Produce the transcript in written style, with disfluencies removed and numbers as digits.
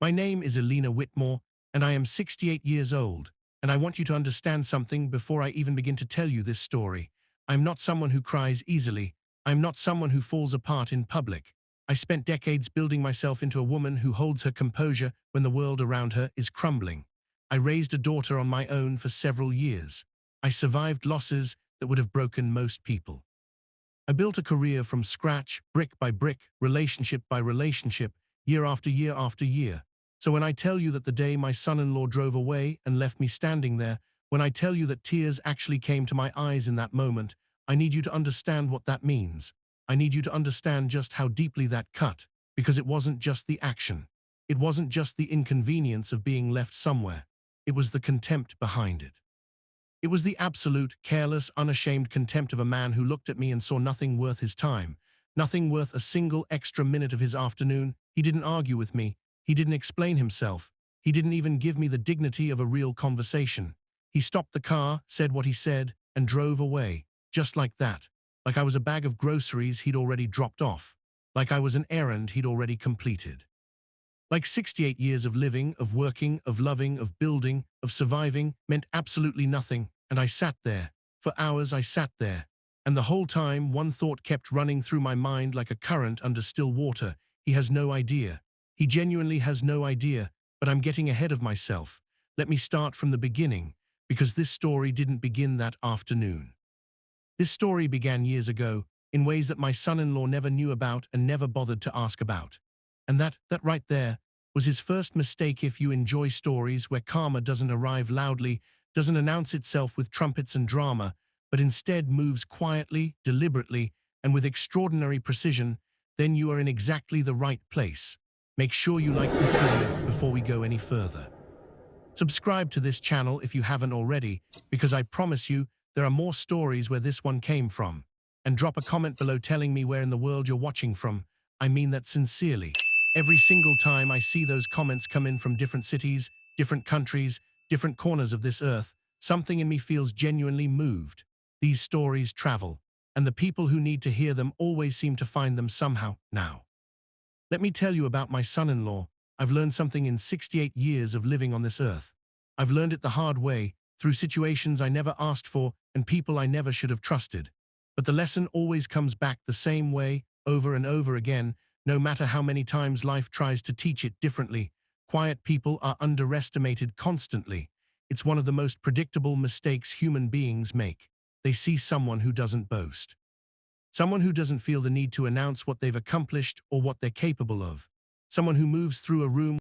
My name is Elena Whitmore, and I am 68 years old, and I want you to understand something before I even begin to tell you this story. I'm not someone who cries easily. I'm not someone who falls apart in public. I spent decades building myself into a woman who holds her composure when the world around her is crumbling. I raised a daughter on my own for several years. I survived losses that would have broken most people. I built a career from scratch, brick by brick, relationship by relationship, year after year after year. So when I tell you that the day my son-in-law drove away and left me standing there, when I tell you that tears actually came to my eyes in that moment, I need you to understand what that means. I need you to understand just how deeply that cut, because it wasn't just the action. It wasn't just the inconvenience of being left somewhere. It was the contempt behind it. It was the absolute, careless, unashamed contempt of a man who looked at me and saw nothing worth his time, nothing worth a single extra minute of his afternoon. He didn't argue with me. He didn't explain himself. He didn't even give me the dignity of a real conversation. He stopped the car, said what he said, and drove away, just like that. Like I was a bag of groceries he'd already dropped off. Like I was an errand he'd already completed. Like 68 years of living, of working, of loving, of building, of surviving meant absolutely nothing, and I sat there. For hours I sat there. And the whole time one thought kept running through my mind like a current under still water. He has no idea. He genuinely has no idea, but I'm getting ahead of myself. Let me start from the beginning, because this story didn't begin that afternoon. This story began years ago, in ways that my son-in-law never knew about and never bothered to ask about. And that right there was his first mistake. If you enjoy stories where karma doesn't arrive loudly, doesn't announce itself with trumpets and drama, but instead moves quietly, deliberately, and with extraordinary precision, then you are in exactly the right place. Make sure you like this video before we go any further. Subscribe to this channel if you haven't already, because I promise you there are more stories where this one came from. And drop a comment below telling me where in the world you're watching from. I mean that sincerely. Every single time I see those comments come in from different cities, different countries, different corners of this earth, something in me feels genuinely moved. These stories travel, and the people who need to hear them always seem to find them somehow. Now, let me tell you about my son-in-law. I've learned something in 68 years of living on this earth. I've learned it the hard way, through situations I never asked for and people I never should have trusted. But the lesson always comes back the same way, over and over again, no matter how many times life tries to teach it differently. Quiet people are underestimated constantly. It's one of the most predictable mistakes human beings make. They see someone who doesn't boast. Someone who doesn't feel the need to announce what they've accomplished or what they're capable of. Someone who moves through a room